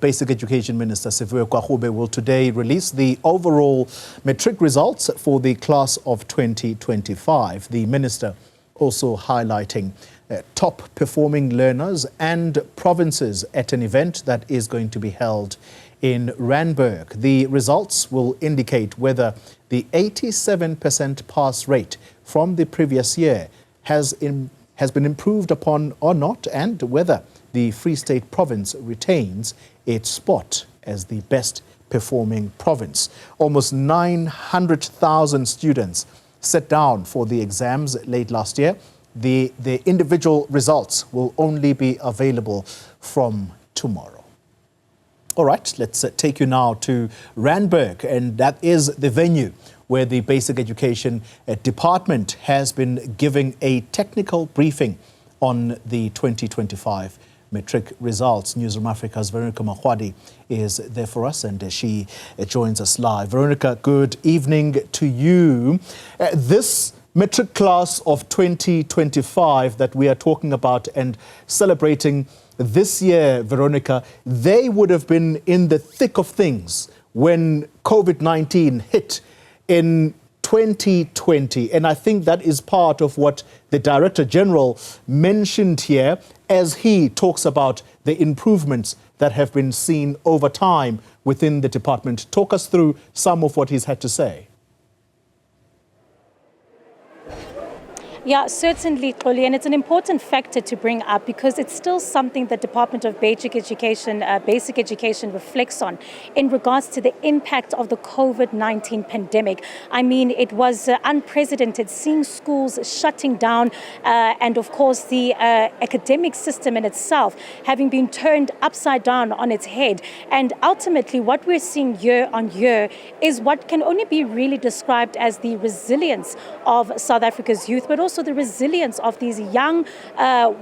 Basic Education Minister Siviwe Gwarube will today release the overall Matric results for the class of 2025. The minister also highlighting top performing learners and provinces at an event that is going to be held in Randburg. The results will indicate whether the 87% pass rate from the previous year has been improved upon or not, and whether the Free State province retains its spot as the best performing province. Almost 900,000 students sat down for the exams late last year. The individual results will only be available from tomorrow. All right, let's take you now to Randburg, and that is the venue where the Basic Education Department has been giving a technical briefing on the 2025 Matric results. Newzroom Afrika's Veronica Makhoali is there for us, and she joins us live. Veronica, good evening to you. This Matric class of 2025 that we are talking about and celebrating this year, Veronica, they would have been in the thick of things when COVID-19 hit in 2020. And I think that is part of what the Director General mentioned here as he talks about the improvements that have been seen over time within the department. Talk us through some of what he's had to say. Yeah, certainly, Xoli, and it's an important factor to bring up because it's still something the Department of Basic Education reflects on in regards to the impact of the COVID-19 pandemic. I mean, it was unprecedented, seeing schools shutting down and, of course, the academic system in itself having been turned upside down on its head. And ultimately, what we're seeing year on year is what can only be really described as the resilience of South Africa's youth, but also the resilience of these young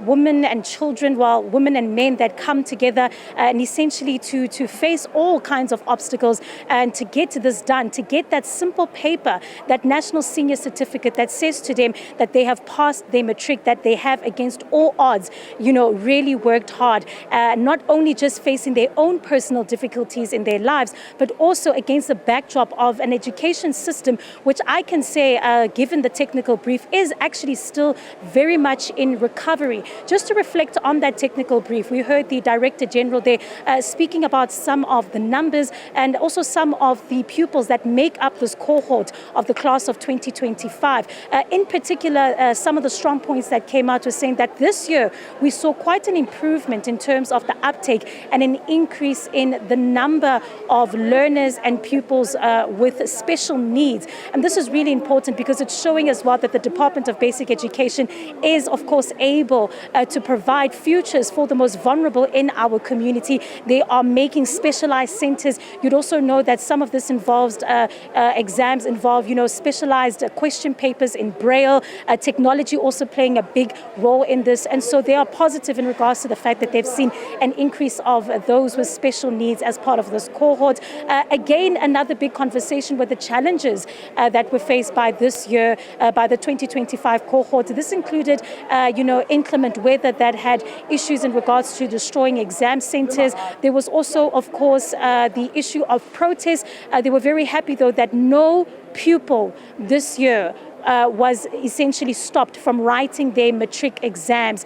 women and children, well, women and men that come together and essentially to face all kinds of obstacles and to get this done, to get that simple paper, that national senior certificate that says to them that they have passed their matric, that they have against all odds, you know, really worked hard, not only just facing their own personal difficulties in their lives, but also against the backdrop of an education system, which I can say, given the technical brief, is actually still very much in recovery. Just to reflect on that technical brief, we heard the Director General there speaking about some of the numbers and also some of the pupils that make up this cohort of the class of 2025. In particular, some of the strong points that came out were saying that this year we saw quite an improvement in terms of the uptake and an increase in the number of learners and pupils with special needs. And this is really important because it's showing as well that the Department of Basic Education is, of course, able to provide futures for the most vulnerable in our community. They are making specialized centers. You'd also know that some of this involves exams involve, specialized question papers in Braille, technology also playing a big role in this. And so they are positive in regards to the fact that they've seen an increase of those with special needs as part of this cohort. Again, another big conversation with the challenges that were faced by this year, by the 2025 cohort. This included, inclement weather that had issues in regards to destroying exam centers. There was also, of course, the issue of protests. They were very happy, though, that no pupil this year was essentially stopped from writing their matric exams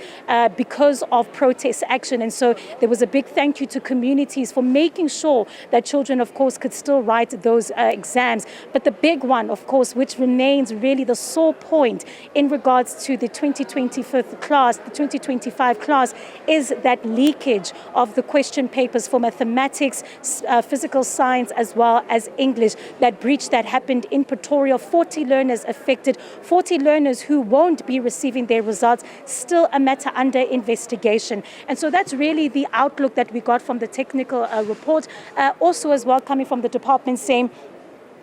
because of protest action. And so there was a big thank you to communities for making sure that children, of course, could still write those exams. But the big one, of course, which remains really the sore point in regards to the 2025 class, is that leakage of the question papers for mathematics, physical science, as well as English. That breach that happened in Pretoria, 40 learners affected, 40 learners who won't be receiving their results, still a matter under investigation. And so that's really the outlook that we got from the technical report. Also as well coming from the department saying,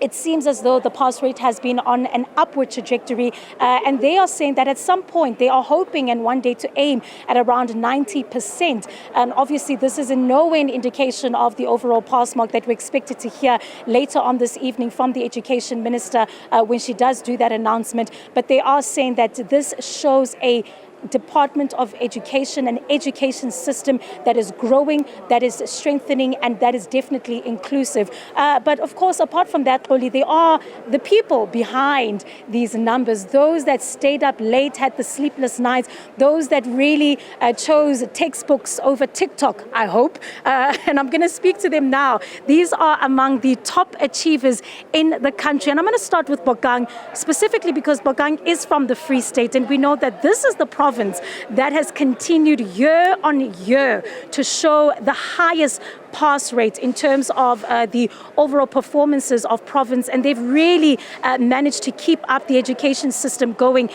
it seems as though the pass rate has been on an upward trajectory, and they are saying that at some point they are hoping and one day to aim at around 90%. And obviously this is in no way an indication of the overall pass mark that we're expected to hear later on this evening from the Education Minister when she does do that announcement. But they are saying that this shows a Department of Education, an education system that is growing, that is strengthening, and that is definitely inclusive. But of course, apart from that, Xoli, there are the people behind these numbers, those that stayed up late, had the sleepless nights, those that really chose textbooks over TikTok, I hope. And I'm going to speak to them now. These are among the top achievers in the country. And I'm going to start with Bokang, specifically because Bokang is from the Free State, and we know that this is the province that has continued year on year to show the highest pass rate in terms of the overall performances of province, and they've really managed to keep up the education system going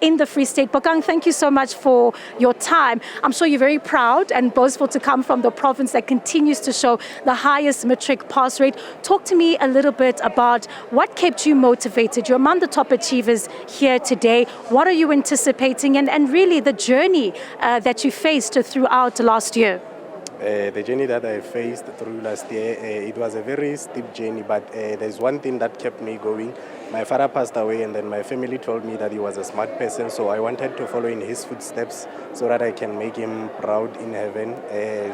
in the Free State. Bokang, thank you so much for your time. I'm sure you're very proud and boastful to come from the province that continues to show the highest matric pass rate. Talk to me a little bit about what kept you motivated. You're among the top achievers here today. What are you anticipating, and really the journey that you faced throughout last year? The journey that I faced through last year, it was a very steep journey, but there's one thing that kept me going. My father passed away, and then my family told me that he was a smart person, so I wanted to follow in his footsteps so that I can make him proud in heaven.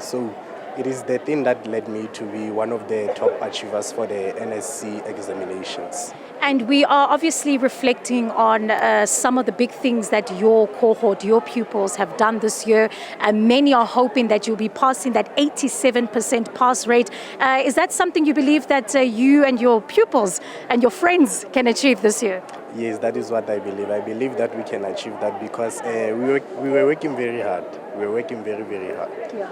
So it is the thing that led me to be one of the top achievers for the NSC examinations. And we are obviously reflecting on some of the big things that your cohort, your pupils have done this year. Many are hoping that you'll be passing that 87% pass rate. Is that something you believe that you and your pupils and your friends can achieve this year? Yes, that is what I believe. I believe that we can achieve that because we were working very hard. We were working very, very hard. Yeah.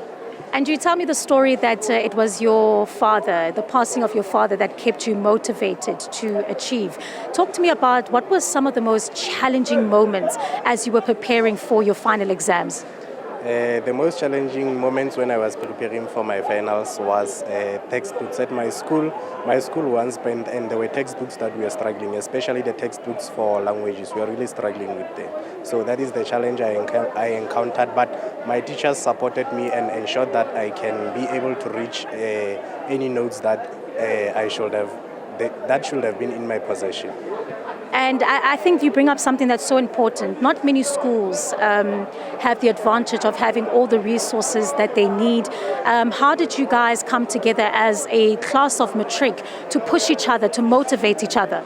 And you tell me the story that it was your father, the passing of your father, that kept you motivated to achieve. Talk to me about what were some of the most challenging moments as you were preparing for your final exams. The most challenging moments when I was preparing for my finals was textbooks at my school. My school once spent, and there were textbooks that we were struggling, especially the textbooks for languages. We are really struggling with them. So that is the challenge I encountered, but my teachers supported me and ensured that I can be able to reach any notes that that should have been in my possession. And I think you bring up something that's so important. Not many schools have the advantage of having all the resources that they need. How did you guys come together as a class of matric to push each other, to motivate each other?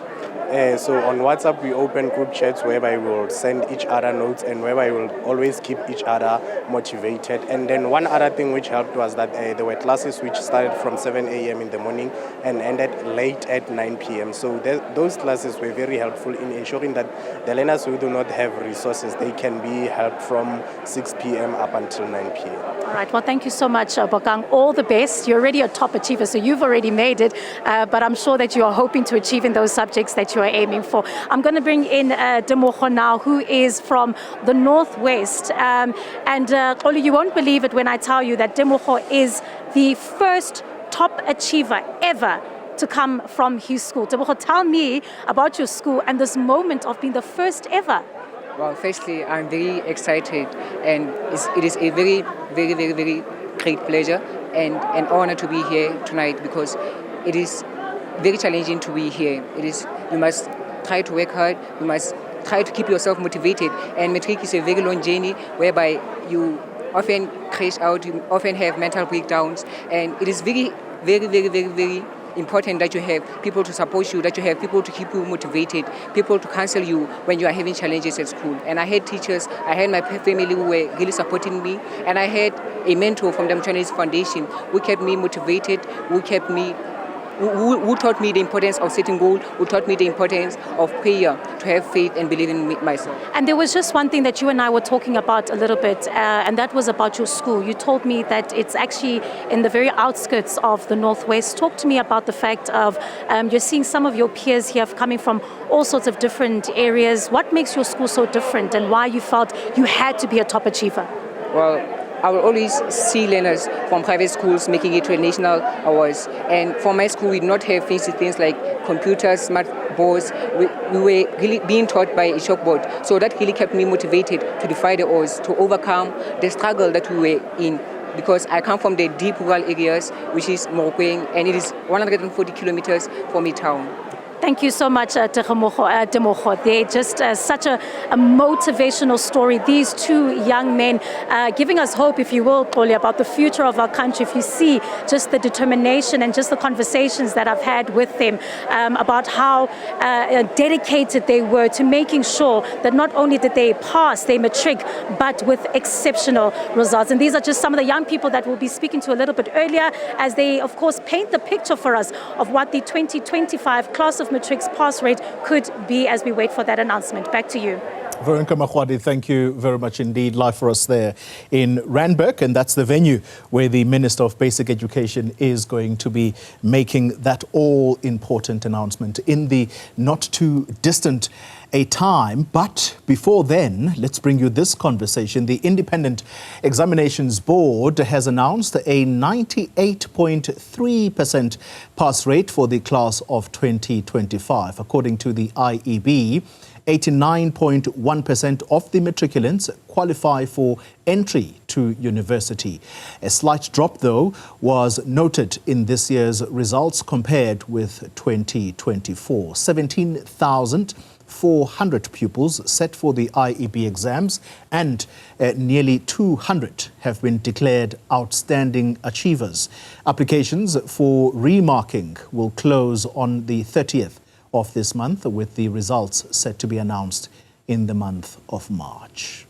So on WhatsApp, we open group chats whereby we will send each other notes and whereby we will always keep each other motivated. And then one other thing which helped was that there were classes which started from 7 a.m. in the morning and ended late at 9 p.m. So those classes were very helpful in ensuring that the learners who do not have resources, they can be helped from 6 p.m. up until 9 p.m. All right. Well, thank you so much, Bokang. All the best. You're already a top achiever, so you've already made it. But I'm sure that you are hoping to achieve in those subjects that you are aiming for. I'm going to bring in Tebogo now, who is from the Northwest. And Xoli, you won't believe it when I tell you that Tebogo is the first top achiever ever to come from his school. Tebogo, tell me about your school and this moment of being the first ever. Well, firstly, I'm very excited, and it is a very, very, very, very great pleasure and an honor to be here tonight because it is very challenging to be here. You must try to work hard, you must try to keep yourself motivated, and Matric is a very long journey whereby you often crash out, you often have mental breakdowns, and it is very, very, very, very, very important that you have people to support you, that you have people to keep you motivated, people to counsel you when you are having challenges at school. And I had teachers, I had my family who were really supporting me, and I had a mentor from the Chinese Foundation who kept me motivated, who taught me the importance of setting goals, who taught me the importance of prayer, to have faith and believe in myself. And there was just one thing that you and I were talking about a little bit, and that was about your school. You told me that it's actually in the very outskirts of the Northwest. Talk to me about the fact of you're seeing some of your peers here coming from all sorts of different areas. What makes your school so different, and why you felt you had to be a top achiever? Well, I will always see learners from private schools making it to a national awards. And for my school, we did not have fancy things like computers, smart boards. We were really being taught by a chalkboard. So that really kept me motivated to defy the odds, to overcome the struggle that we were in. Because I come from the deep rural areas, which is Moroccan, and it is 140 kilometers from a town. Thank you so much, Temogo. They're just such a motivational story. These two young men giving us hope, if you will, Xoli, about the future of our country. If you see just the determination and just the conversations that I've had with them about how dedicated they were to making sure that not only did they pass their matric, but with exceptional results. And these are just some of the young people that we'll be speaking to a little bit earlier, as they, of course, paint the picture for us of what the 2025 class of matric's pass rate could be as we wait for that announcement. Back to you. Veronica Makhoali, thank you very much indeed. Live for us there in Randburg, and that's the venue where the Minister of Basic Education is going to be making that all-important announcement in the not too distant a time. But before then, let's bring you this conversation. The Independent Examinations Board has announced a 98.3% pass rate for the class of 2025. According to the IEB, 89.1% of the matriculants qualify for entry to university. A slight drop, though, was noted in this year's results compared with 2024. 17,400 pupils set for the IEB exams, and nearly 200 have been declared outstanding achievers. Applications for remarking will close on the 30th of this month, with the results set to be announced in the month of March.